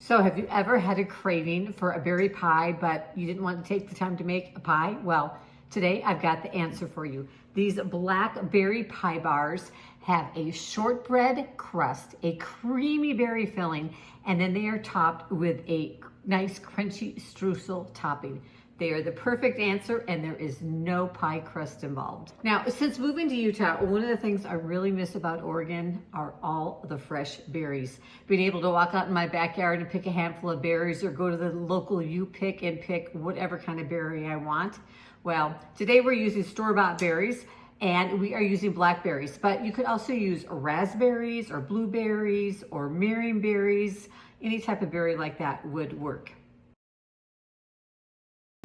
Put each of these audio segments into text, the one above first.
So have you ever had a craving for a berry pie, but you didn't want to take the time to make a pie? Well, today I've got the answer for you. These Blackberry Pie Bars have a shortbread crust, a creamy berry filling, and then they are topped with a nice crunchy streusel topping. They are the perfect answer, and there is no pie crust involved. Now, since moving to Utah, one of the things I really miss about Oregon are all the fresh berries. Being able to walk out in my backyard and pick a handful of berries, or go to the local U-Pick and pick whatever kind of berry I want. Well, today we're using store-bought berries, and we are using blackberries, but you could also use raspberries or blueberries or marionberries. Any type of berry like that would work.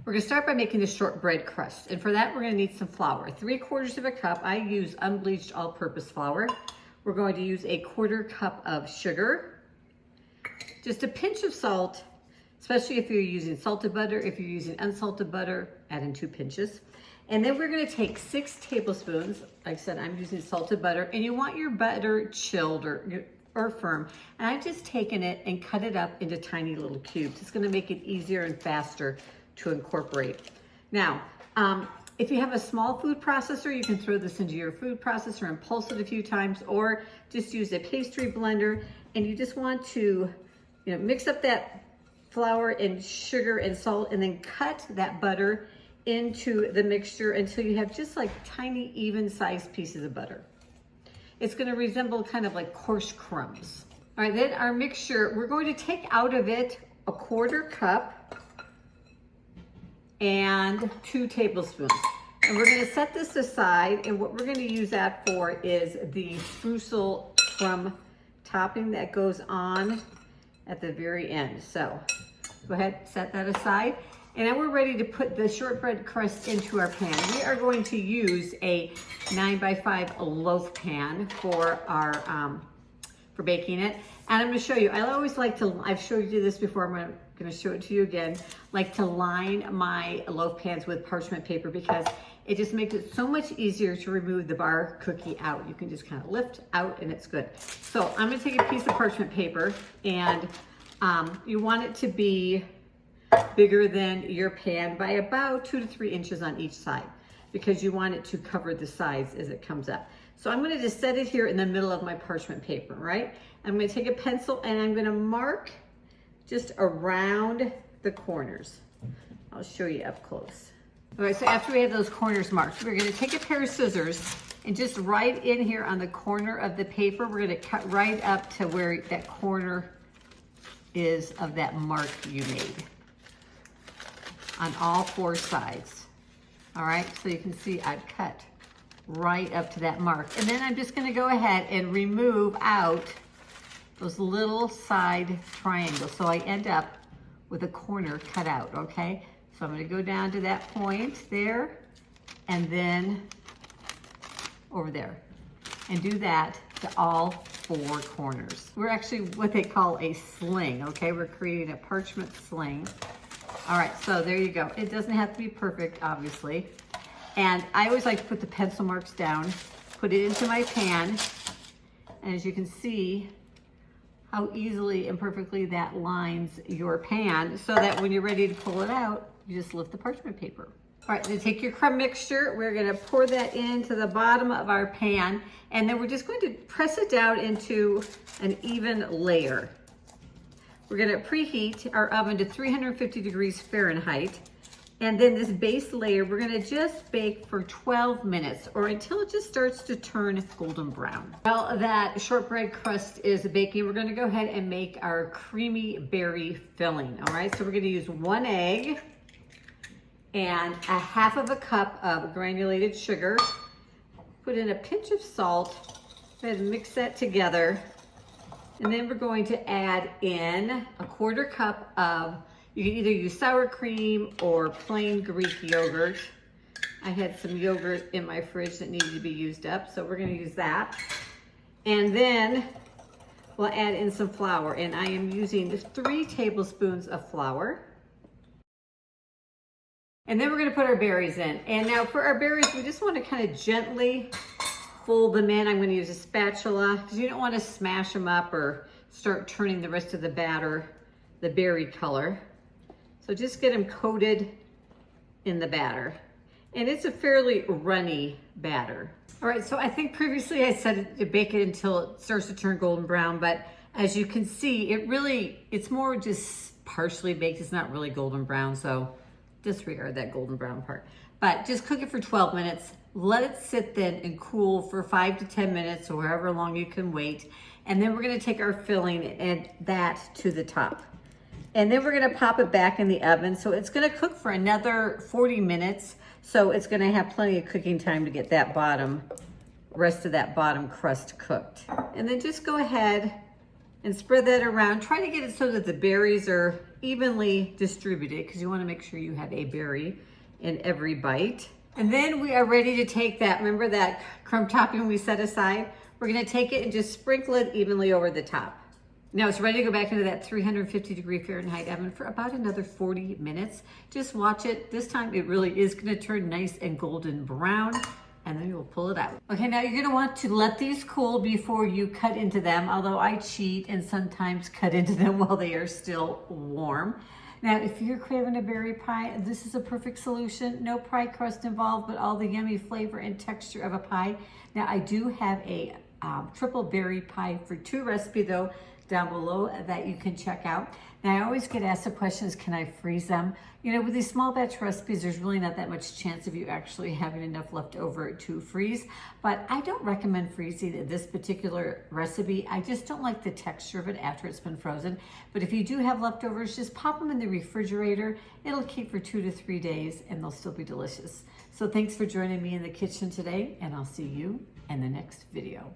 We're gonna start by making the shortbread crust. And for that, we're gonna need some flour. 3/4 of a cup, I use unbleached all-purpose flour. We're going to use a 1/4 cup of sugar, just a pinch of salt, especially if you're using salted butter. If you're using unsalted butter, add in 2 pinches. And then we're gonna take 6 tablespoons. Like I said, I'm using salted butter, and you want your butter chilled or firm. And I've just taken it and cut it up into tiny little cubes. It's gonna make it easier and faster to incorporate. Now, if you have a small food processor, you can throw this into your food processor and pulse it a few times, or just use a pastry blender. And you just want to, mix up that flour and sugar and salt, and then cut that butter into the mixture until you have just like tiny, even-sized pieces of butter. It's going to resemble kind of like coarse crumbs. All right, then our mixture, we're going to take out of it a 1/4 cup and 2 tablespoons. And we're gonna set this aside, and what we're gonna use that for is the streusel crumb topping that goes on at the very end. So go ahead, set that aside. And then we're ready to put the shortbread crust into our pan. We are going to use a 9x5 loaf pan for our for baking it. And I'm gonna show you, I always like to, I've showed you this before, I'm gonna show it to you again, like to line my loaf pans with parchment paper, because it just makes it so much easier to remove the bar cookie out. You can just kind of lift out and it's good. So I'm gonna take a piece of parchment paper, and you want it to be bigger than your pan by about 2 to 3 inches on each side, because you want it to cover the sides as it comes up. So I'm gonna just set it here in the middle of my parchment paper, right? I'm gonna take a pencil and I'm gonna mark just around the corners. I'll show you up close. All right, so after we have those corners marked, we're gonna take a pair of scissors and just right in here on the corner of the paper, we're gonna cut right up to where that corner is of that mark you made on all 4 sides. All right, so you can see I've cut right up to that mark. And then I'm just gonna go ahead and remove out those little side triangles. So I end up with a corner cut out, okay? So I'm gonna go down to that point there, and then over there, and do that to all 4 corners. We're actually what they call a sling, okay? We're creating a parchment sling. All right, so there you go. It doesn't have to be perfect, obviously. And I always like to put the pencil marks down, put it into my pan, and as you can see, how easily and perfectly that lines your pan, so that when you're ready to pull it out, you just lift the parchment paper. All right, then take your crumb mixture. We're gonna pour that into the bottom of our pan, and then we're just going to press it down into an even layer. We're gonna preheat our oven to 350 degrees Fahrenheit. And then this base layer, we're gonna just bake for 12 minutes, or until it just starts to turn golden brown. While that shortbread crust is baking, we're gonna go ahead and make our creamy berry filling, all right? So we're gonna use 1 egg and a 1/2 cup of granulated sugar. Put in a pinch of salt, and mix that together. And then we're going to add in a 1/4 cup of, you can either use sour cream or plain Greek yogurt. I had some yogurt in my fridge that needed to be used up, so we're gonna use that. And then we'll add in some flour, and I am using 3 tablespoons of flour. And then we're gonna put our berries in. And now for our berries, we just wanna kind of gently fold them in. I'm gonna use a spatula, because you don't wanna smash them up or start turning the rest of the batter the berry color. So just get them coated in the batter. And it's a fairly runny batter. All right, so I think previously I said to bake it until it starts to turn golden brown, but as you can see, it's more just partially baked. It's not really golden brown, so disregard that golden brown part. But just cook it for 12 minutes. Let it sit then and cool for 5 to 10 minutes or however long you can wait. And then we're gonna take our filling and add that to the top. And then we're gonna pop it back in the oven. So it's gonna cook for another 40 minutes. So it's gonna have plenty of cooking time to get that rest of that bottom crust cooked. And then just go ahead and spread that around. Try to get it so that the berries are evenly distributed because you wanna make sure you have a berry in every bite. And then we are ready to take that, remember that crumb topping we set aside? We're gonna take it and just sprinkle it evenly over the top. Now it's ready to go back into that 350 Fahrenheit oven for about another 40 minutes. Just watch it. This time it really is gonna turn nice and golden brown, and then you'll pull it out. Okay, now you're gonna want to let these cool before you cut into them, although I cheat and sometimes cut into them while they are still warm. Now, if you're craving a berry pie, this is a perfect solution. No pie crust involved, but all the yummy flavor and texture of a pie. Now, I do have a triple berry pie for 2 recipe though, down below that you can check out. Now, I always get asked the questions, can I freeze them? You know, with these small batch recipes, there's really not that much chance of you actually having enough left over to freeze, but I don't recommend freezing this particular recipe. I just don't like the texture of it after it's been frozen. But if you do have leftovers, just pop them in the refrigerator. It'll keep for 2 to 3 days and they'll still be delicious. So thanks for joining me in the kitchen today, and I'll see you in the next video.